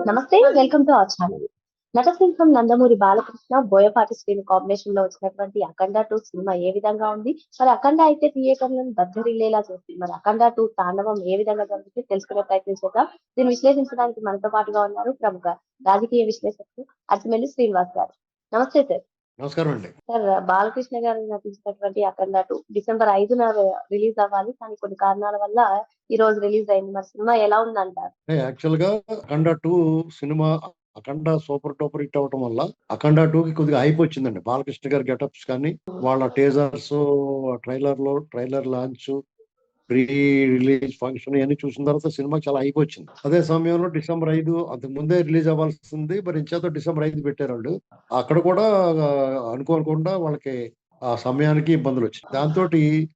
నమస్తే, welcome to our channel. నటసింహం Nandamuri Balakrishna, Boyapati Srinu combination లో వచ్చినటువంటి అఖండ 2 సినిమా ఏ విధంగా ఉంది? మరి అఖండ అయితే థియేటర్లను దద్దరిల్లేలా చేస్తుంది. మరి అఖండ 2 తాండవం ఏ విధంగా జరుగుతుంది తెలుసుకునే ప్రయత్నం చేద్దాం. దీన్ని విశ్లేషించడానికి మనతో పాటుగా ఉన్నారు ప్రముఖ రాజకీయ విశ్లేషకులు అరసిమెల్లి శ్రీనివాస్ గారు. నమస్తే సార్. నమస్కారం అండి. సార్, బాలకృష్ణ గారు నటించినటువంటి అఖండ 2 డిసెంబర్ 5న రిలీజ్ అవ్వాలి. కానీ కొన్ని కారణాల వల్ల ఈ రోజు రిలీజ్ అయింది. మరి సినిమా ఎలా ఉందంటారు? యాక్చువల్ గా అఖండ 2 సినిమా అఖండ సూపర్ డూపర్ హిట్ అవటం వల్ల అఖండ 2 కి కొద్దిగా హైప్ వచ్చిందండి. బాలకృష్ణ గారి గెటప్స్ కానీ, వాళ్ళ teasers, trailer launch, pre release function ఇవన్నీ చూసిన తర్వాత సినిమా చాలా హైప్ వచ్చింది. అదే సమయంలో డిసెంబర్ 5 అంతకు ముందే రిలీజ్ అవ్వాల్సింది, మరి ఇంచేత డిసెంబర్ 5 పెట్టారు వాళ్ళు. అక్కడ కూడా అనుకోకుండా వాళ్ళకి ఆ సమయానికి ఇబ్బందులు వచ్చినాయి. దాంతో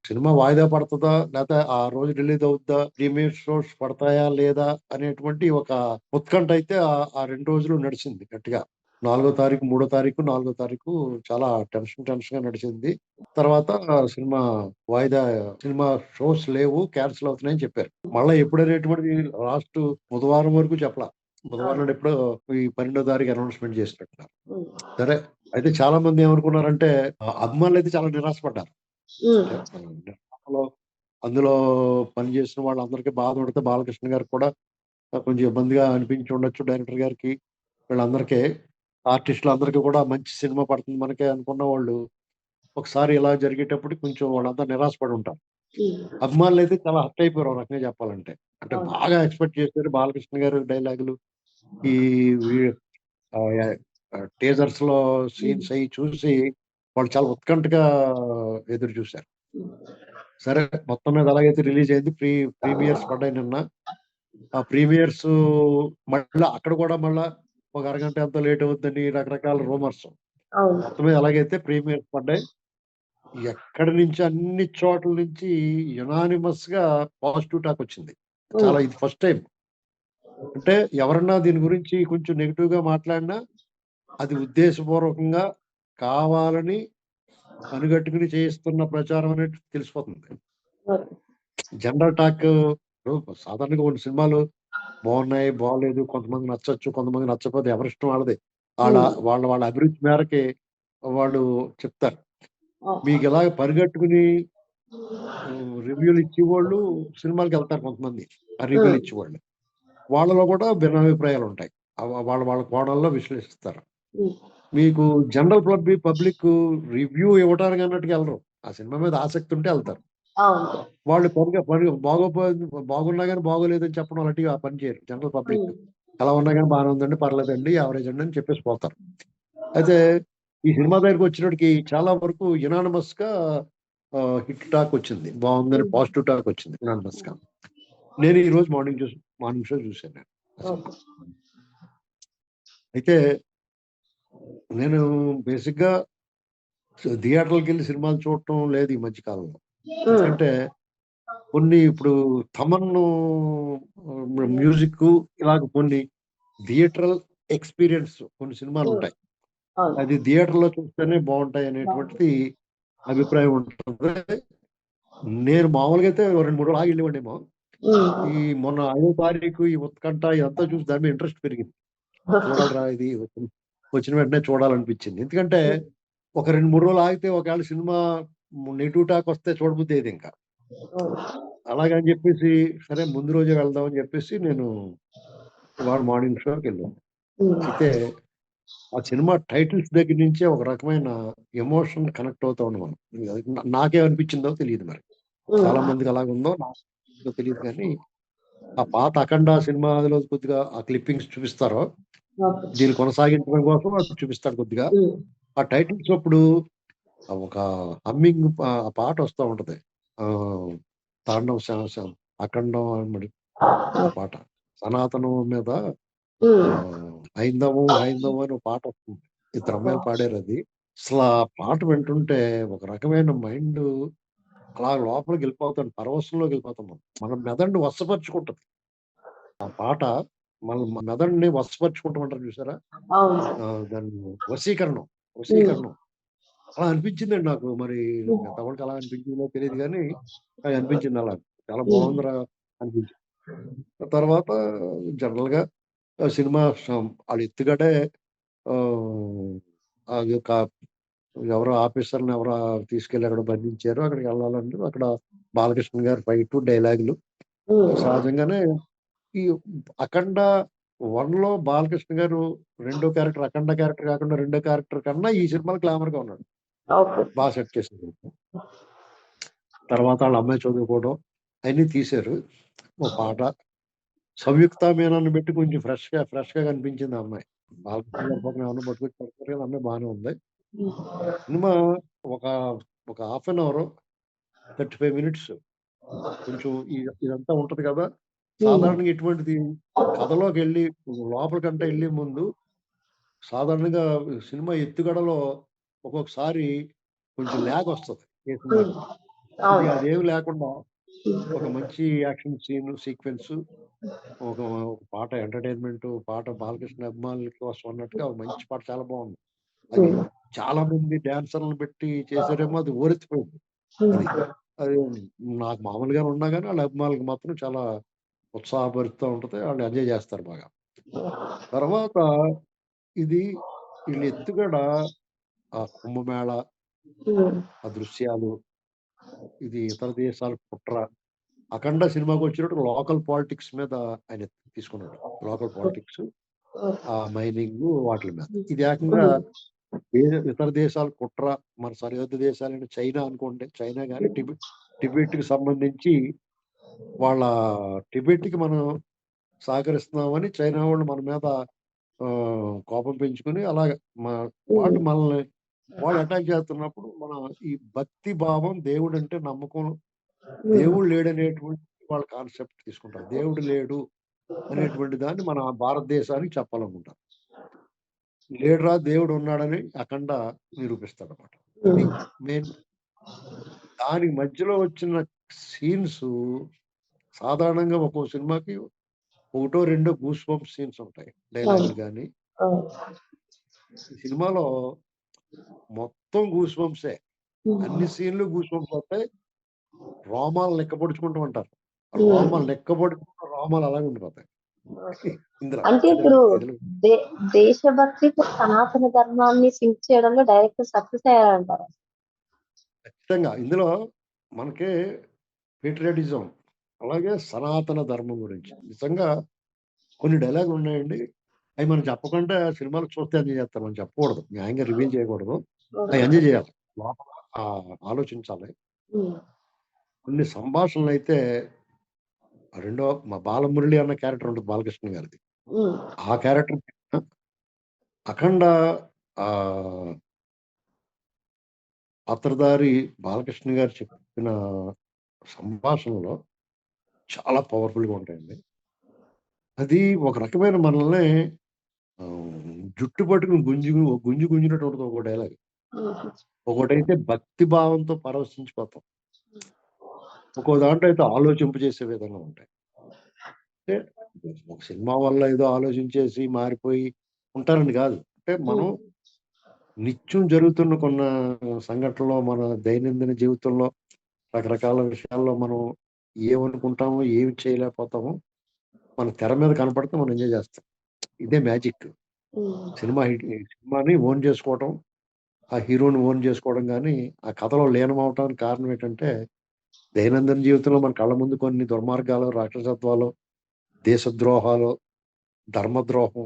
సినిమా వాయిదా పడుతుందా, లేకపోతే ఆ రోజు రిలీజ్ అవుతుందా, ప్రీమియర్ షోస్ పడతాయా లేదా అనేటువంటి ఒక ఉత్కంఠ అయితే ఆ 2 రోజులు నడిచింది గట్టిగా. 4వ తారీఖు, 3వ తారీఖు, 4వ తారీఖు చాలా టెన్షన్ గా నడిచింది. తర్వాత సినిమా షోస్ లేవు, క్యాన్సిల్ అవుతున్నాయని చెప్పారు. మళ్ళీ ఎప్పుడనేటువంటి లాస్ట్ బుధవారం వరకు చెప్పలా. బుధవారం నాడు ఎప్పుడో ఈ 12వ తారీఖు అనౌన్స్మెంట్ చేసినట్టున్నారు. సరే, అయితే చాలా మంది ఏమనుకున్నారంటే అభిమానులు అయితే చాలా నిరాశపడ్డారు. అందులో పనిచేసిన వాళ్ళందరికీ బాధ పడితే బాలకృష్ణ గారికి కూడా కొంచెం ఇబ్బందిగా అనిపించి ఉండొచ్చు. డైరెక్టర్ గారికి, వీళ్ళందరికీ, ఆర్టిస్టులు అందరికీ కూడా మంచి సినిమా పడుతుంది మనకే అనుకున్న వాళ్ళు ఒకసారి ఇలా జరిగేటప్పుడు కొంచెం వాళ్ళంతా నిరాశపడి ఉంటారు. అభిమానులు అయితే చాలా హర్ట్ అయిపోయారు, ఒక రకంగా చెప్పాలంటే. అంటే బాగా ఎక్స్పెక్ట్ చేశారు బాలకృష్ణ గారు డైలాగులు, ఈ టీజర్స్ లో సీన్స్ అవి చూసి వాళ్ళు చాలా ఉత్కంఠగా ఎదురు చూశారు. సరే, మొత్తం మీద ఎలాగైతే రిలీజ్ అయింది, ప్రీమియర్స్ పడ్డాయి నిన్న. ఆ ప్రీమియర్స్ మళ్ళీ అక్కడ కూడా మళ్ళా ఒక అరగంట ఎంతో లేట్ అవుతుందని రకరకాల రూమర్స్. మొత్తం మీద ఎలాగైతే ప్రీమియర్స్ పడ్డాయి, ఎక్కడి నుంచి అన్ని చోట్ల నుంచి యునానిమస్ గా పాజిటివ్ టాక్ వచ్చింది. చాలా, ఇది ఫస్ట్ టైం. అంటే ఎవరన్నా దీని గురించి కొంచెం నెగిటివ్ గా మాట్లాడినా అది ఉద్దేశపూర్వకంగా కావాలని అనుగట్టుకుని చేయిస్తున్న ప్రచారం అనేది తెలిసిపోతుంది. జనరల్ టాక్ సాధారణంగా కొన్ని సినిమాలు బాగున్నాయి, బాగలేదు, కొంతమంది నచ్చొచ్చు, కొంతమంది నచ్చకపోతే ఎవరిష్టం వాళ్ళది. వాళ్ళ అభిరుచి మేరకి వాళ్ళు చెప్తారు. మీకు ఇలాగ పరిగెట్టుకుని రివ్యూలు ఇచ్చేవాళ్ళు సినిమాలకు వెళ్తారు కొంతమంది. ఆ రివ్యూలు ఇచ్చేవాళ్ళు, వాళ్ళలో కూడా భిన్నాభిప్రాయాలు ఉంటాయి. వాళ్ళ కోణంలో విశ్లేషిస్తారు. మీకు జనరల్ పబ్లిక్ రివ్యూ ఇవ్వడానికి అన్నట్టుగా వెళ్ళరు. ఆ సినిమా మీద ఆసక్తి ఉంటే వెళ్తారు. వాళ్ళు బాగున్నా కానీ బాగోలేదని చెప్పడం అలాంటివి ఆ పని చేయరు. జనరల్ పబ్లిక్ ఎలా ఉన్నా కానీ బాగానే ఉందండి, పర్లేదండి, యావరేజ్ అండి అని చెప్పేసి పోతారు. అయితే ఈ సినిమా దగ్గరికి వచ్చినప్పటికి చాలా వరకు యునానిమస్ గా హిట్ టాక్ వచ్చింది, బాగుందని పాజిటివ్ టాక్ వచ్చింది యునానిమస్ గా. నేను ఈ రోజు మార్నింగ్ షో చూశాను. అయితే నేను బేసిక్ గా థియేటర్కి వెళ్ళి సినిమాలు చూడటం లేదు ఈ మధ్య కాలంలో. ఎందుకంటే కొన్ని ఇప్పుడు తమన్ మ్యూజిక్ ఇలాగ కొన్ని థియేటరల్ ఎక్స్పీరియన్స్ కొన్ని సినిమాలు ఉంటాయి, అది థియేటర్ లో చూస్తేనే బాగుంటాయి అనేటువంటిది అభిప్రాయం ఉంటుంది. నేను మామూలుగా అయితే 2-3 రోజులు ఆగి వెళ్ళివ్వండేమో. ఈ మొన్న 5వ తారీఖు ఈ ఉత్కంఠ ఇదంతా చూసి దాని మీద ఇంట్రెస్ట్ పెరిగింది. చూడాలరా, ఇది వచ్చిన వెంటనే చూడాలనిపించింది. ఎందుకంటే ఒక 2-3 రోజులు ఆగితే ఒకవేళ సినిమా నెగిటివ్ టాక్ వస్తే చూడబుద్ధి అయ్యేది ఇంకా. అలాగని చెప్పేసి సరే ముందు రోజే వెళ్దామని చెప్పేసి నేను ఇవాళ మార్నింగ్ షోకి వెళ్ళాను. అయితే ఆ సినిమా టైటిల్స్ దగ్గర నుంచే ఒక రకమైన ఎమోషన్ కనెక్ట్ అవుతా ఉన్నాం మనం. నాకేమనిపించిందో తెలియదు, మరి చాలా మందికి అలాగుందో నాకు తెలియదు. కానీ ఆ పాత అఖండ సినిమాలో కొద్దిగా ఆ క్లిప్పింగ్స్ చూపిస్తారో దీన్ని కొనసాగించడం కోసం అది చూపిస్తాడు కొద్దిగా. ఆ టైటిల్స్ అప్పుడు ఒక హమ్మింగ్ పాట వస్తూ ఉంటది, తాండవం అఖండం అన్నది పాట, సనాతనం మీద హైందవం అని ఒక పాట వస్తుంది. ఇద్దరు అమ్మాయిలు పాడారు అది. అసలు ఆ పాట వింటుంటే ఒక రకమైన మైండ్ అలా లోపలికి వెళ్ళిపోతాడు, పరవశంలోకి వెళ్ళిపోతాం. మన మెదడుని వశపరుచుకుంటది ఆ పాట. మన మెదడుని వశపరుచుకుంటామంటారు చూసారా, దాన్ని వశీకరణం అలా అనిపించిందండి నాకు. మరి తమకి అలా అనిపించిందో తెలియదు కానీ అది అనిపించింది. అలా చాలా బాగుందిరా అనిపించింది. తర్వాత జనరల్ గా సినిమా వాళ్ళ ఎత్తుగడే అది ఒక ఎవరో ఆఫీసర్ని ఎవరో తీసుకెళ్ళి అక్కడ బంధించారు. అక్కడికి వెళ్ళాలంటే అక్కడ బాలకృష్ణ గారి ఫైట్ డైలాగులు సహజంగానే ఈ అఖండ 1లో బాలకృష్ణ గారు రెండో క్యారెక్టర్ అఖండ క్యారెక్టర్ కాకుండా రెండో క్యారెక్టర్ కన్నా ఈ సినిమాలో గ్లామర్ గా ఉన్నాడు. ఓకే. బాగా సెట్ చేసింది. తర్వాత వాళ్ళ అమ్మాయి చదువుకోవడం అన్ని తీశారు. ఓ పాట సంయుక్త మీనన్ని పెట్టి కొంచెం ఫ్రెష్ గా కనిపించింది ఆ అమ్మాయి. బాలకృష్ణ గారి పక్కన ఏమన్నా పట్టుకొచ్చి పెడతారు కదా, అమ్మాయి బాగానే ఉంది. సినిమా ఒక ఒక హాఫ్ అన్ అవర్ 35 మినిట్స్ కొంచెం ఇదంతా ఉంటది కదా. సాధారణంగా ఇటువంటిది కథలోకి వెళ్ళి లోపలికంటే వెళ్ళే ముందు సాధారణంగా సినిమా ఎత్తుగడలో ఒక్కొక్కసారి కొంచెం ల్యాగ్ వస్తుంది ఏ సినిమాకి. ఇది అదేమి లేకుండా ఒక మంచి యాక్షన్ సీక్వెన్స్, ఒక పాట ఎంటర్టైన్మెంట్ పాట బాలకృష్ణ అభిమానుల కోసం అన్నట్టుగా ఒక మంచి పాట చాలా బాగుంది. అది చాలా మంది డాన్సర్లను పెట్టి చేశారేమో అది ఓరెత్తిపోయింది. అది నాకు మామూలుగా ఉన్నా కానీ వాళ్ళ అభిమానులకు మాత్రం చాలా ఉత్సాహపరుస్తూ ఉంటది. వాళ్ళు ఎంజాయ్ చేస్తారు బాగా. తర్వాత ఇది వీళ్ళ ఎత్తుగడ ఆ కుంభమేళ, ఆ దృశ్యాలు, ఇది ఇతర దేశాల కుట్ర. అఖండ సినిమాకి వచ్చినప్పుడు లోకల్ పాలిటిక్స్ మీద ఆయన తీసుకున్నాడు. లోకల్ పాలిటిక్స్, ఆ మైనింగ్ వాటి మీద. ఇది ఏకంగా ఇతర దేశాల కుట్ర, మన సరిహద్దు దేశాలైన చైనా అనుకోండి, చైనా కానీ టిబెట్ కి సంబంధించి వాళ్ళ టిబెట్ కి మనం సహకరిస్తున్నామని చైనా వాళ్ళు మన మీద కోపం పెంచుకుని అలాగ వాళ్ళు మనల్ని వాళ్ళు అటాక్ చేస్తున్నప్పుడు మన ఈ భక్తి భావం, దేవుడు అంటే నమ్మకం, దేవుడు లేడనేటువంటి వాళ్ళ కాన్సెప్ట్ తీసుకుంటారు. దేవుడు లేడు అనేటువంటి దాన్ని మన భారతదేశానికి చెప్పాలనుకుంటారు. లేడురా దేవుడు ఉన్నాడని అఖండ నిరూపిస్తాడు అనమాట. ఇది మెయిన్. దానికి మధ్యలో వచ్చిన సీన్స్ సాధారణంగా ఒక్కో సినిమాకి ఒకటో రెండో గూస్ బంప్ సీన్స్ ఉంటాయి, డైలాగులు కానీ. ఈ సినిమాలో మొత్తం గూస్ బంప్సే, అన్ని సీన్లు గూస్ బంప్స్ వస్తాయి. రోమాలు లెక్కపొడుచుకుంటూ ఉంటారు. రోమాలు లెక్కపొడుచుకుంటూ రోమాలు అలాగే ఉండిపోతాయి ఇందులో. అంటే ఇప్పుడు దేశభక్తితో సనాతన ధర్మాన్ని సింక్ చేయడంలో డైరెక్టర్ సక్సెస్ అయ్యారంటారు. ఖచ్చితంగా ఇందులో మనకి పేట్రియటిజం అలాగే సనాతన ధర్మం గురించి నిజంగా కొన్ని డైలాగులు ఉన్నాయండి. అవి మనం చెప్పకుండా సినిమాలు చూస్తే ఎంజాయ్ చేస్తాం. మనం చెప్పకూడదు, న్యాయంగా రివీల్ చేయకూడదు. అవి ఎంజాయ్ చేయాలి, లోపల ఆలోచించాలి. కొన్ని సంభాషణలు అయితే రెండో మా బాలమురళి అన్న క్యారెక్టర్ ఉంటుంది బాలకృష్ణ గారిది. ఆ క్యారెక్టర్ అఖండ పాత్రధారి బాలకృష్ణ గారు చెప్పిన సంభాషణలో చాలా పవర్ఫుల్ గా ఉంటాయండి. అది ఒక రకమైన మనల్ని జుట్టు పట్టుకుని గుంజినట్టు ఉంటుంది ఒక డైలాగ్. ఒకటైతే భక్తి భావంతో పరవశించిపోతాం, ఒక్కో దాంట్లో అయితే ఆలోచింపజేసే విధంగా ఉంటాయి. అంటే ఒక సినిమా వల్ల ఏదో ఆలోచించేసి మారిపోయి ఉంటారని కాదు. అంటే మనం నిత్యం జరుగుతున్న కొన్ని సంఘటనలో మన దైనందిన జీవితంలో రకరకాల విషయాల్లో మనం ఏమనుకుంటామో ఏమి చేయలేకపోతామో మన తెర మీద కనపడితే మనం ఎంజాయ్ చేస్తాం. ఇదే మ్యాజిక్. సినిమాని ఓన్ చేసుకోవడం, ఆ హీరోని ఓన్ చేసుకోవడం కానీ ఆ కథలో లీనం అవటానికి కారణం ఏంటంటే దైనందిన జీవితంలో మన కళ్ళ ముందు కొన్ని దుర్మార్గాలు, రాక్షసత్వాలు, దేశద్రోహాలు, ధర్మద్రోహం,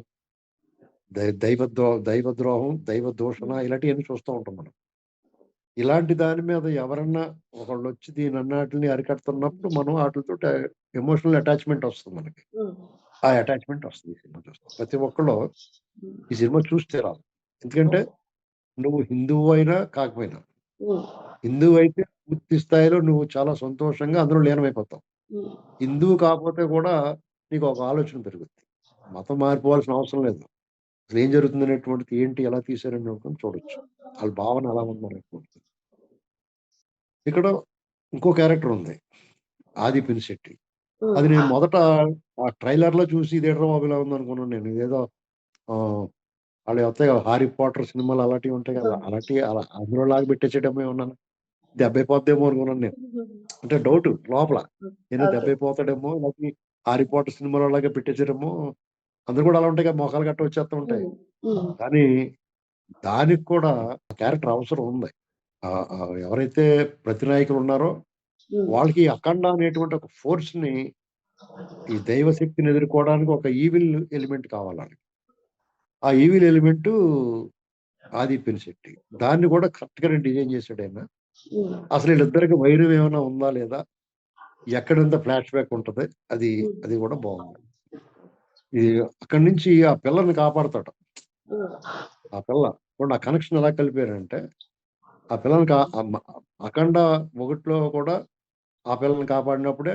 దైవద్రోహం, దైవ దూషణ ఇలాంటివన్నీ చూస్తూ ఉంటాం మనం. ఇలాంటి దాని మీద ఎవరన్నా ఒకళ్ళు వచ్చి దీని అన్నిటిని అరికడుతున్నప్పుడు మనం వాటితో ఎమోషనల్ అటాచ్మెంట్ వస్తుంది మనకి. ఆ అటాచ్మెంట్ వస్తుంది ఈ సినిమా చూస్తాం. ప్రతి ఒక్కళ్ళు ఈ సినిమా చూస్తే రాదు. ఎందుకంటే నువ్వు హిందువు అయినా కాకపోయినా, హిందువు అయితే పూర్తి స్థాయిలో నువ్వు చాలా సంతోషంగా అందులో లీనమైపోతావు. హిందువు కాకపోతే కూడా నీకు ఒక ఆలోచన పెరుగుద్ది. మతం మారిపోవాల్సిన అవసరం లేదు. అసలు ఏం జరుగుతుంది అనేటువంటిది ఏంటి, ఎలా తీశారని చూడొచ్చు. వాళ్ళ భావన ఎలా ఉందనేటువంటిది. ఇక్కడ ఇంకో క్యారెక్టర్ ఉంది, ఆది పినిశెట్టి. అది నేను మొదట ఆ ట్రైలర్ లో చూసి ఇదేట్రా బాబు ఇలా ఉంది అనుకున్నాను నేను. ఇదేదో వాళ్ళు వస్తాయి కదా హారీ పాటర్ సినిమాలు అలాంటివి ఉంటాయి కదా, అలాంటి అందులో లాగా పెట్టేసేటమే ఉన్నాను. దెబ్బైపోద్దేమో అనుకున్నాను నేను. అంటే డౌట్ లోపల నేను దెబ్బైపోతాడేమో, లేకపోతే హారీ పాటర్ సినిమాలో లాగా పెట్టేసారేమో అందరూ కూడా అలా ఉంటాయి కదా, మోకాలు గట్ట వచ్చేస్తూ ఉంటాయి. కానీ దానికి కూడా క్యారెక్టర్ అవసరం ఉంది. ఎవరైతే ప్రతినాయకులు ఉన్నారో వాళ్ళకి ఈ అఖండ అనేటువంటి ఒక ఫోర్స్‌ని, ఈ దైవ శక్తిని ఎదుర్కోవడానికి ఒక ఈవిల్ ఎలిమెంట్ కావాలి. ఆ ఈవిల్ ఎలిమెంటు ఆది పినిశెట్టి. దాన్ని కూడా కరెక్ట్‌గానే డిజైన్ చేసాడాయన. అసలు వీళ్ళిద్దరికి వైరం ఏమైనా ఉందా లేదా? ఎక్కడంత ఫ్లాష్ బ్యాక్ ఉంటది. అది కూడా బాగుంది. ఈ అక్కడి నుంచి ఆ పిల్లని కాపాడతాడు. ఆ పిల్ల చూడండి, ఆ కనెక్షన్ ఎలా కలిపారంటే, ఆ పిల్లని అఖండ 1లో కూడా ఆ పిల్లని కాపాడినప్పుడే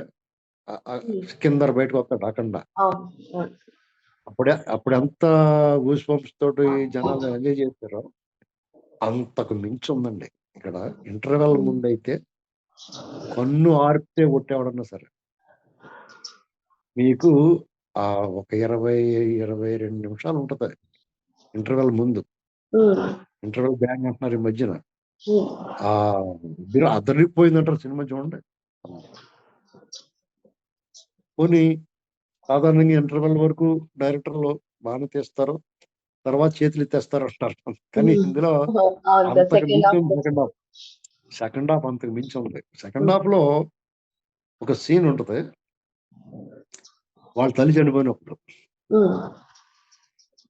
సికిందర్ బయటకొస్తాడు అఖండ. అప్పుడెంత గూస్ బంప్స్ తోటి జనాలు ఎంజాయ్ చేశారో అంతకు మించి ఉందండి. ఇక్కడ ఇంటర్వెల్ ముందైతే కన్ను ఆర్పితే కొట్టేవాడన్నా సరే మీకు ఒక 22 నిమిషాలు ఉంటది ఇంటర్వెల్ ముందు. ఇంటర్వెల్ బ్యాంగ్ అంటున్నారు ఈ మధ్యన. అదరిపోయిందంటారు సినిమా చూడండి. పోనీ సాధారణంగా ఇంటర్వెల్ వరకు డైరెక్టర్లు బాగానే తీస్తారు, తర్వాత చేతులు ఎత్తేస్తారు అంటారు. కానీ ఇందులో అంతకు మించి ఉంది సెకండ్ హాఫ్ అంతకు మించి ఉంది. సెకండ్ హాఫ్ లో ఒక సీన్ ఉంటది, వాళ్ళ తల్లి చనిపోయినప్పుడు.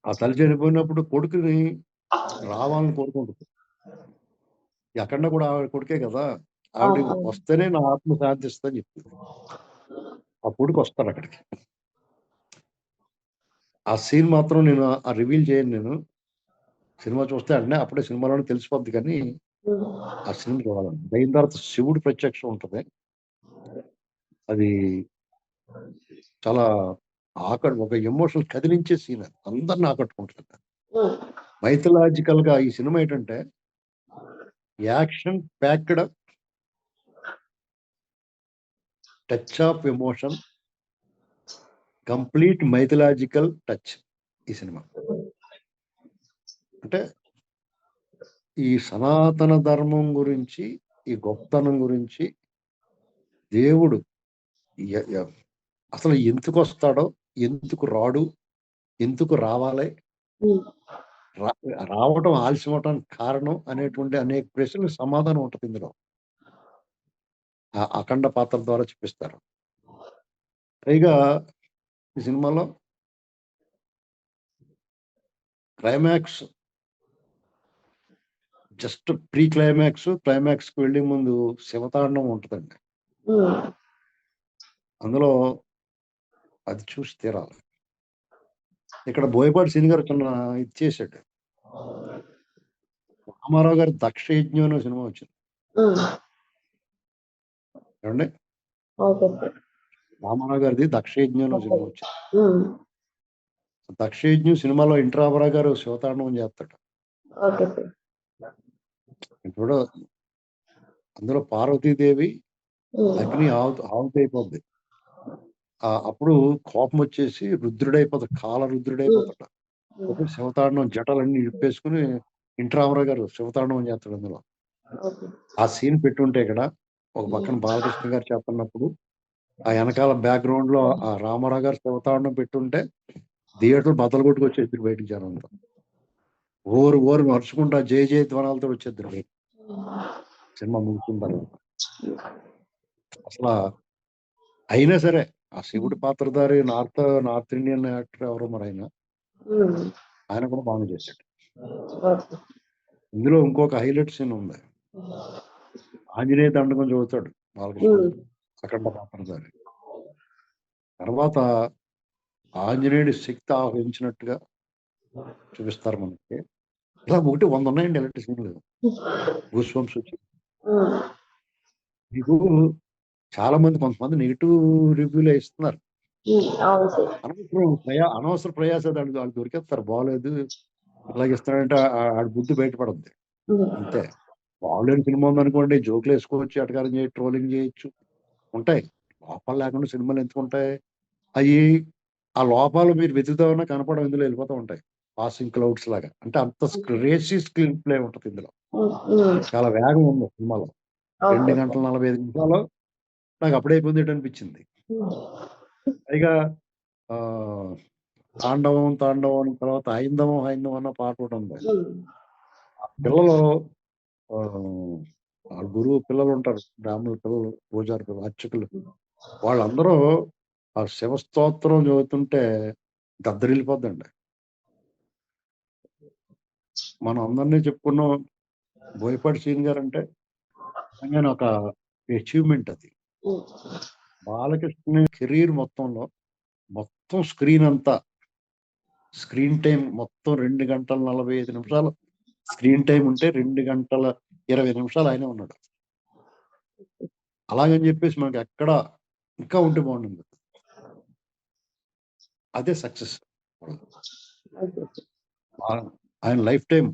ఆ తల్లి చనిపోయినప్పుడు కొడుకుని రావాలని కోరుకుంటుంది. ఎక్కడ కూడా ఆవిడ కొడుకే కదా, ఆవిడ వస్తేనే నా ఆత్మ శాంతిస్తుందని చెప్తుంది. ఆ కొడుకు వస్తాడు అక్కడికి. ఆ సీన్ మాత్రం నేను రివీల్ చేయను. నేను సినిమా చూస్తే అంటే అప్పుడే సినిమాలోనే తెలిసిపోద్ది, కానీ ఆ సినిమా చూడాలండి. అయిన తర్వాత శివుడు ప్రత్యక్షం ఉంటది. అది చాలా ఒక ఎమోషనల్ కదిలించే సీన్. అది అందరిని ఆకట్టుకుంటుంది. మైథలాజికల్ గా ఈ సినిమా ఏంటంటే action packed, touch of emotion, complete mythological touch ఈ సినిమా. అంటే ఈ సనాతన ధర్మం గురించి, ఈ గొప్పతనం గురించి, దేవుడు అసలు ఎందుకు వస్తాడో, ఎందుకు రాడు, ఎందుకు రావాలి, రావటం ఆలస్యం అవటానికి కారణం అనేటువంటి అనేక ప్రశ్నలకు సమాధానం ఉంటుంది ఇందులో. ఆ అఖండ పాత్ర ద్వారా చూపిస్తారు. పైగా ఈ సినిమాలో క్లైమాక్స్, జస్ట్ ప్రీ క్లైమాక్స్ కి వెళ్లే ముందు శివతాండం ఉంటుందండి. అందులో అది చూసి తీరాలి. ఇక్కడ బోయపాటి సీని గారు చిన్న ఇది చేశాడు. రామారావు గారి దక్ష యజ్ఞం అనే సినిమా వచ్చింది ఏమండి. రామారావు గారిది దక్ష యజ్ఞం అనే సినిమా వచ్చింది. దక్ష యజ్ఞం సినిమాలో ఎన్టీ రామారావు గారు శివతాండవం చేస్తాడు. ఇప్పుడు అందులో పార్వతీదేవి అగ్ని ఆహుతి అయిపోద్ది. అప్పుడు కోపం వచ్చేసి రుద్రుడైపోతాడు, కాల రుద్రుడైపోతాడు. అప్పుడు శివతాండవం జటలన్నీ ఇప్పేసుకుని ఎన్టీ రామారావు గారు శివతాండవం చేస్తాడు అందులో. ఆ సీన్ పెట్టుంటే ఇక్కడ ఒక పక్కన బాలకృష్ణ గారు చెప్పన్నప్పుడు ఆ వెనకాల బ్యాక్గ్రౌండ్ లో ఆ రామారావు గారు శివతాండవం పెట్టుంటే థియేటర్ బద్దలు కొట్టుకొచ్చేద్దరు బయటికి జనంతో. ఓరు నడుచుకుంటా జయ జయ ధ్వనాలతో వచ్చేద్దరు బయట సినిమా ముగిసిన తర్వాత. అసలు అయినా సరే ఆ శివుడి పాత్రధారి నార్త్ ఇండియన్ యాక్టర్ ఎవరో మరి ఆయన కూడా బాగా చేశాడు. ఇందులో ఇంకొక హైలైట్ సీన్ ఉంది. ఆంజనేయ దండకం చదువుతాడు బాలకృష్ణ అఖండ పాత్రధారి. తర్వాత ఆంజనేయుడి శక్తి ఆహ్వానించినట్టుగా చూపిస్తారు మనకి. ఇలా 100 ఉన్నాయండి ఇలాంటి సీన్లు. గూస్ బంప్స్ వచ్చి మీకు చాలా మంది కొంతమంది నెగిటివ్ రివ్యూలు ఇస్తున్నారు. అనవసర ప్రయాస వాళ్ళు దొరికేస్తారు. బాగోలేదు ఇలాగ ఇస్తాడంటే ఆడి బుద్ధి బయటపడద్ది అంతే. బాగోలేని సినిమా ఉందనుకోండి, జోకులు వేసుకోవచ్చు, అటకారం చేయొచ్చు, ట్రోలింగ్ చేయొచ్చు, ఉంటాయి. లోపాలు లేకుండా సినిమాలు ఎందుకుంటాయి? ఆ లోపాలు మీరు వెతుకుతామన్నా కనపడడం ఇందులో వెళ్ళిపోతూ ఉంటాయి, పాసింగ్ క్లౌడ్స్ లాగా. అంటే అంత రేసీ స్క్రీన్ ప్లే ఉంటుంది ఇందులో. చాలా వేగం ఉంది సినిమాలో. 2 గంటల 45 నిమిషాలు నాకు అప్పుడే అయిపోయింది అనిపించింది. పైగా తాండవం తాండవం అన్న తర్వాత హైందవం హైందవం అన్న పాట ఒకటి ఉంది. ఉమ్, పిల్లలు ఆ గురువు పిల్లలు ఉంటారు, బ్రాహ్మణుల పిల్లలు, పూజారి పిల్లలు, అర్చకులు, వాళ్ళందరూ ఆ శివస్తోత్రం చదువుతుంటే దద్దరిల్లిపోద్దండి. మనం అందరినీ చెప్పుకున్నాం బోయపాటి శ్రీని గారు అంటే నిజంగానే ఒక అచీవ్మెంట్ అది. ఉమ్, బాలకృష్ణ కెరీర్ మొత్తంలో మొత్తం స్క్రీన్ అంతా స్క్రీన్ టైం మొత్తం 2 గంటల 45 నిమిషాలు స్క్రీన్ టైం ఉంటే 2 గంటల 20 నిమిషాలు ఆయనే ఉన్నాడు. అలాగని చెప్పేసి మనకి ఎక్కడ ఇంకా ఉంటే బాగుంటుంది. అదే సక్సెస్. ఆయన లైఫ్ టైం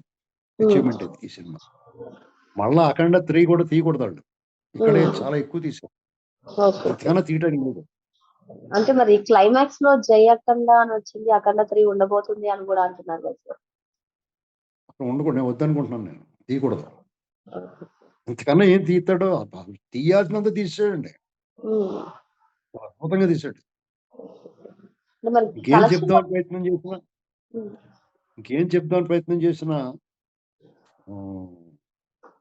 అచీవ్మెంట్ ఇది ఈ సినిమా. మళ్ళా అఖండ 3 కూడా తీయకూడదు. ఇక్కడే చాలా ఎక్కువ తీశారు, ఓకే. అంతకన్నా తీయడానికి లేదు. అంటే మరి క్లైమాక్స్ లో జై అఖండ అని వచ్చింది, అఖండ 3 ఉండబోతుంది అని కూడా అంటున్నారు కదా సార్. అక్కడ ఉండకూడదు, నేను వద్దనుకుంటున్నాను, నేను తీయకూడదు. ఇంతకన్నా ఏం తీస్తాడో తీయాల్సినంత తీసాడండి, ఉమ్, అద్భుతంగా తీసాడు. అంటే మరి ఇంకేం కలెక్షన్ చెప్దామని ప్రయత్నం చేసినా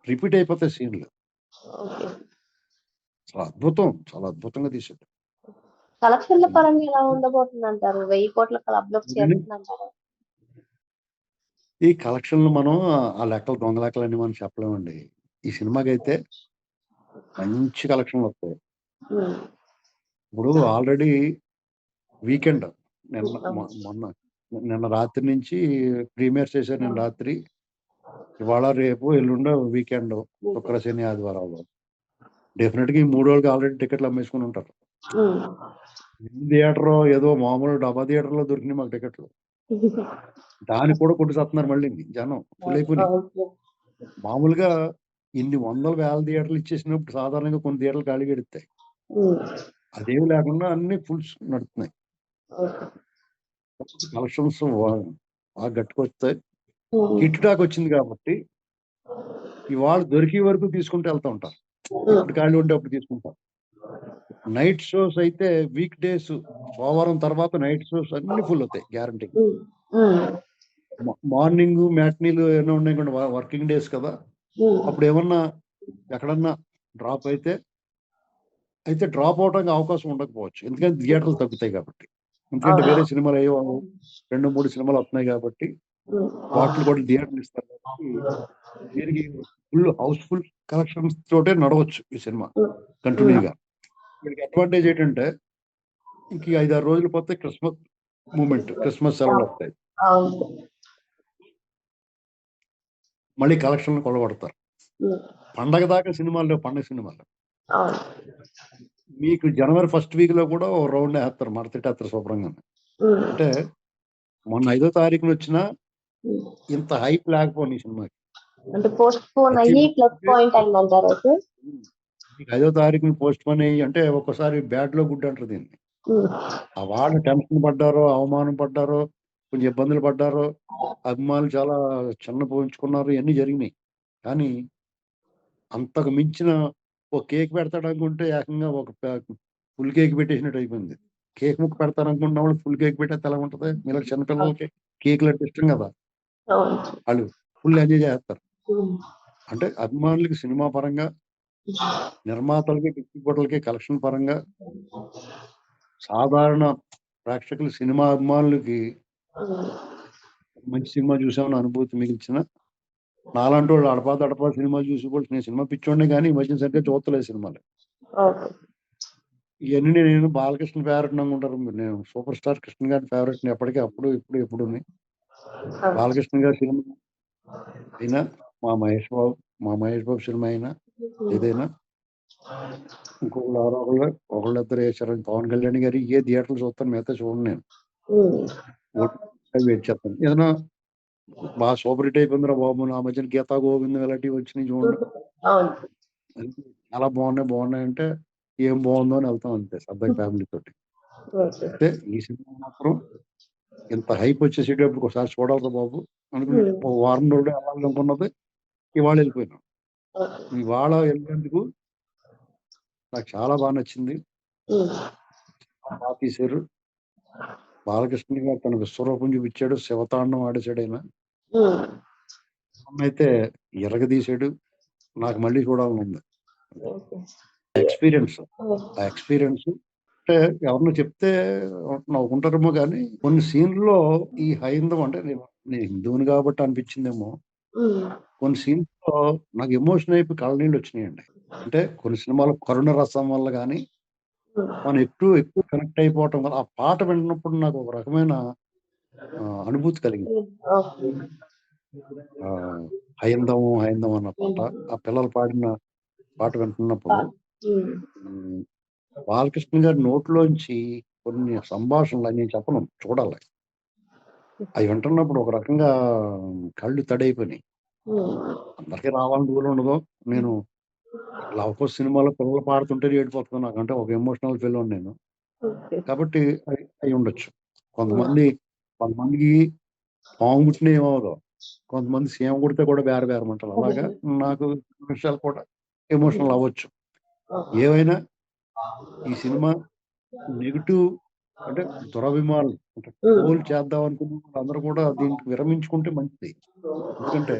రిపీట్ అయిపోతాయి సీన్లు. ఓకే. చాలా అద్భుతం, చాలా అద్భుతంగా తీసాడు. కలెక్షన్ల పరంగా ఎలా ఉండబోతుంది అంటారు? 1000 కోట్ల క్లబ్ లోకి అదేనండి. చేరుతుందంటారా? ఈ కలెక్షన్లు మనం ఆ లెక్కలు దొంగ లెక్కలు అని మనం చెప్పలేమండి. ఈ సినిమాకి అయితే మంచి కలెక్షన్లు వస్తాయి. ఉమ్, ఇప్పుడు ఆల్రెడీ వీకెండ్ అవును. నిన్న రాత్రి నుంచి ప్రీమియర్స్ చేశారు. నిన్న రాత్రి, ఇవాళ, రేపు, ఎల్లుండ వీకెండ్, శుక్ర, శని, ఆదివారాలు. డెఫినెట్ గా ఈ 3 రోజులకి ఆల్రెడీ టికెట్లు అమ్మేసుకుని ఉంటారు. ఉమ్, థియేటర్ ఏదో మామూలు డబ్బా థియేటర్ లో దొరికినాయి మాకు టికెట్లు, దానికి కూడా కొట్టుకొస్తున్నారు మళ్ళీ జనం ఫుల్ అయిపోయి. ఓకే. మామూలుగా ఇన్ని వందల వేల థియేటర్లు ఇచ్చేసినప్పుడు సాధారణంగా కొన్ని థియేటర్లు ఖాళీగా ఎడతాయి. ఉమ్, అదేమి లేకుండా అన్ని ఫుల్స్ నడుస్తున్నాయి. ఓకే. కలెక్షన్స్ బాగా గట్టుకొస్తాయి. ఉమ్, హిట్ టాక్ వచ్చింది కాబట్టి ఇవాళ దొరికే వరకు తీసుకుంటూ వెళ్తూ ఉంటారు. ఎప్పుడు ఖాళీ ఉంటే అప్పుడు తీసుకుంటారు. నైట్ షోస్ అయితే వీక్ డేస్, సోమవారం తర్వాత నైట్ షోస్ అన్ని ఫుల్ అవుతాయి గ్యారంటీ. ఉమ్, ఉమ్, మార్నింగ్ మ్యాట్నీలు ఏమైనా ఉన్నాయి కూడా, వర్కింగ్ డేస్ కదా, ఉమ్, అప్పుడు ఏమన్నా ఎక్కడన్నా డ్రాప్ అయితే డ్రాప్ అవడానికి అవకాశం ఉండకపోవచ్చు, ఎందుకంటే థియేటర్లు తగ్గుతాయి కాబట్టి. ఎందుకంటే వేరే సినిమాలు అయ్యో 2-3 సినిమాలు వస్తున్నాయి కాబట్టి ఉమ్, వాటిని కూడా థియేటర్లు ఇస్తారు కాబట్టి దీనికి ఫుల్ హౌస్ఫుల్ కలెక్షన్స్ తోటే నడవచ్చు ఈ సినిమా కంటిన్యూగా. వీళ్ళకి అడ్వాంటేజ్ ఏంటంటే ఇంక 5-6 రోజులు పోతే క్రిస్మస్ మూమెంట్, క్రిస్మస్ సెలవులు వస్తాయి, అవును. మళ్ళీ కలెక్షన్లు కొలగొడతారు. ఉమ్, పండగ దాకా సినిమాలు, పండగ సినిమాలు అవును. మీకు జనవరి ఫస్ట్ వీక్ లో కూడా ఓ రౌండ్ వేస్తారు, మడతెట్టేస్తారు శుభ్రంగా. ఉమ్, అంటే మొన్న 5వ తారీఖున వచ్చిన ఉమ్. ఇంత హైప్ లేకపోయింది ఈ సినిమాకి. అంటే పోస్ట్ పోన్ ప్రతి అయ్యి ప్లస్ పాయింట్ అయిందంటారా సార్? 5వ తారీఖున పోస్ట్ పోన్ అయ్యి, అంటే ఒక్కసారి బ్యాడ్ లో గుడ్ అంటారు దీన్ని. ఉమ్, ఆ వాళ్ళు టెన్షన్ పడ్డారో, అవమానం పడ్డారో, కొంచెం ఇబ్బందులు పడ్డారో, అభిమానులు చాలా చిన్న పోయించుకున్నారు, ఇవన్నీ జరిగినాయి. కానీ అంతకు మించిన ఒక కేక్ పెడతాడు అనుకుంటే ఏకంగా ఒక ఫుల్ కేక్ పెట్టేసినట్టు అయిపోయింది. కేక్ ముక్క పెడతారు అనుకున్న వాళ్ళు ఫుల్ కేక్ పెట్టేస్తే ఎలా ఉంటది? ఇలా చిన్నపిల్లలకి కేకులు అంటే ఇష్టం కదా, అవును. వాళ్ళు ఫుల్ ఎంజాయ్ చేస్తారు. ఉమ్, అంటే అభిమానులకి సినిమా పరంగా, నిర్మాతలకి, డిస్ట్రిబ్యూటర్లకి కలెక్షన్ పరంగా, సాధారణ ప్రేక్షకులు, సినిమా అభిమానులకి ఉమ్, మంచి సినిమా చూసామని అనుభూతి మిగిల్చిన నాలాంటి వాళ్ళు అడపా సినిమాలు చూసి కూడా, నేను సినిమా పిచ్చోడిని కానీ ఈ మధ్య సరిగ్గా చూస్తలేదు సినిమాలు. ఓకే. ఇవన్నీ నేను బాలకృష్ణ ఫేవరెట్ అనుకుంటారు, నేను సూపర్ స్టార్ కృష్ణ గారి ఫేవరెట్ ఎప్పటికీ, అప్పుడు ఇప్పుడు ఎప్పుడు బాలకృష్ణ గారి సినిమా అయినా, మా మహేష్ బాబు సినిమా అయినా, ఏదైనా ఇంకొకళ్ళు ఒకళ్ళిద్దరు వేసారని, పవన్ కళ్యాణ్ గారి ఏ థియేటర్లు చూస్తాను, మిగతా చూడండి. నేను వెయిట్ చేస్తాను. ఏదైనా బాగా సూపర్ హిట్ అయిపోయిందిరా బాబు, నా మధ్యన గీతా గోవిందం ఇలాంటివి వచ్చినాయి చూడండి, చాలా బాగున్నాయి అంటే ఏం బాగుందో అని వెళ్తాం అంతే, సరదాగా ఫ్యామిలీ తోటి. అయితే ఈ సినిమా మాత్రం ఇంత హైప్ వచ్చేసేటప్పుడు ఒకసారి చూడాలి బాబు అనుకుని వారం రోజులు వెళ్ళాలనుకున్నది, ఇవాళ వెళ్ళిపోయినాం. ఇవాళ వెళ్ళేందుకు నాకు చాలా బాగా నచ్చింది, బాగా తీశారు. బాలకృష్ణ గారు తన విశ్వరూపం చూపించాడు, శివతాండం ఆడేశాడు ఆయన. ఉమ్, అయితే ఎరగదీశాడు. నాకు మళ్ళీ చూడాలని ఉంది. ఓకే. ఎక్స్పీరియన్స్ ఉమ్, ఆ ఎక్స్పీరియన్స్ అంటే ఎవరిని చెప్తే నవ్వుకుంటారేమో కానీ కొన్ని సీన్లలో ఈ హైందవం అంటే నేను హిందువుని కాబట్టి అనిపించిందేమో. ఉమ్, కొన్ని సీన్స్ లో నాకు ఎమోషన్ అయిపోయి కళ్ళనీళ్ళు వచ్చినాయండి. అంటే కొన్ని సినిమాలు కరుణ రసం వల్ల కానీ ఉమ్, మనం ఎక్కువ ఎక్కువ కనెక్ట్ అయిపోవటం వల్ల ఆ పాట వింటున్నప్పుడు నాకు ఒక రకమైన అనుభూతి కలిగింది. ఓకే. ఆ, హైందవం హైందవం అన్న పాట, ఆ పిల్లలు పాడిన పాట వింటున్నప్పుడు ఉమ్, ఉమ్, బాలకృష్ణ గారి నోట్లోంచి కొన్ని సంభాషణలు నేను చెప్పను, చూడాలి. అవి వింటున్నప్పుడు ఒక రకంగా కళ్ళు తడైపోయినాయి. ఉమ్, అందరికీ రావాలని రూల్ ఉండదు. నేను లవ్ కోస్ సినిమాలో పిల్లలు పాడుతుంటే ఏడిపోతుంది నాకంటే ఒక ఎమోషనల్ ఫీల్ నేను. ఓకే. కాబట్టి అయి ఉండొచ్చు. ఉమ్, కొంతమందికి పాము కుట్టిన ఏమవదు, కొంతమంది సీమ కుడితే కూడా బేరమంటారు. అలాగా నాకు విషయాలు కూడా ఎమోషనల్ అవ్వచ్చు. ఏవైనా ఈ సినిమా నెగిటివ్ అంటే దురభిమానులు అంటే ట్రోల్ చేద్దాం అనుకున్న వాళ్ళందరూ కూడా దీనికి విరమించుకుంటే మంచిది. ఎందుకంటే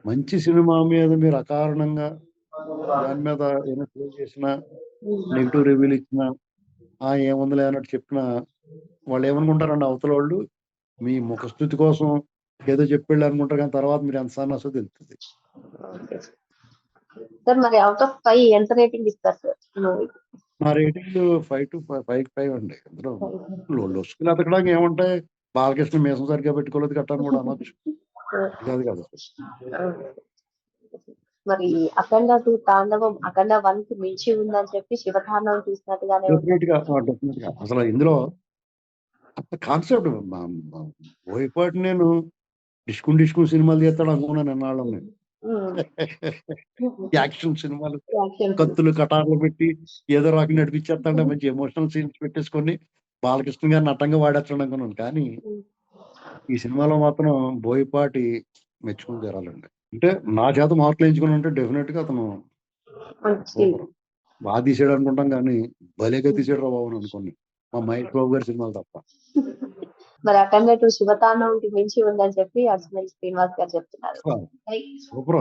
మంచి సినిమా మీద మీరు అకారణంగా దాని మీద ఏమైనా ట్రోల్ చేసినా, నెగిటివ్ రివ్యూలు ఇచ్చినా, ఏముందిలే అన్నట్టు చెప్పినా వాళ్ళు ఏమనుకుంటారండి అవతల వాళ్ళు, మీ ముఖస్తుతి కోసం ఏదో చెప్పాళ్ళు అనుకుంటారు, కానీ తర్వాత మీరు ఎంత సన్నసో తెలుస్తుంది. ఓకే. సార్ మరి అవుట్ ఆఫ్ 5 ఎంత రేటింగ్ ఇస్తారు సార్ మూవీకి? నా రేటింగ్ 5 అండి. అందులో లొసుకులు ఎతకడానికి ఏముంటాయి, బాలకృష్ణ మీసం సరిగ్గా పెట్టుకోలేదు కట్టాను కూడా అనొచ్చు. కాదు కదా. మరి అఖండ 2 తాండవం అఖండ 1 కి మించి ఉందని చెప్పి శివతాండవం చూసినట్టుగానే ఉంది. డెఫినెట్ గా అసలు ఇందులో కాన్సెప్ట్ బోయపాటి నేను డిస్కున్ సినిమాలు తీస్తాడు అనుకున్నాను ఎన్నాళ్ళు నేను. యాక్షన్ సినిమాలు యాక్షన్ కత్తులు కటార్లు పెట్టి ఏదో రకంగా నడిపించేస్తాడే, మంచి ఎమోషనల్ సీన్స్ పెట్టేసుకొని బాలకృష్ణ గారిని నటంగా వాడేస్తాడు అనుకున్నాను. కానీ ఈ సినిమాలో మాత్రం బోయపాటి మెచ్చుకుని తీరాలండి. అంటే నా చేత మార్కులు ఎంచుకుని ఉంటే డెఫినెట్ గా అతను మంచి సూపర్ బాగా తీసాడు అనుకుంటాం, కానీ భలేగా తీసాడు రా బాబు అని అనుకోండి, మా మహేష్ బాబు గారి సినిమాలు తప్ప. మరి అఖండ 2 శివతాండవంకి మించి ఉందని చెప్పి అర్జునల్ శ్రీనివాస్ గారు చెప్తున్నారు. సూపర్.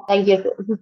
Thank you sir.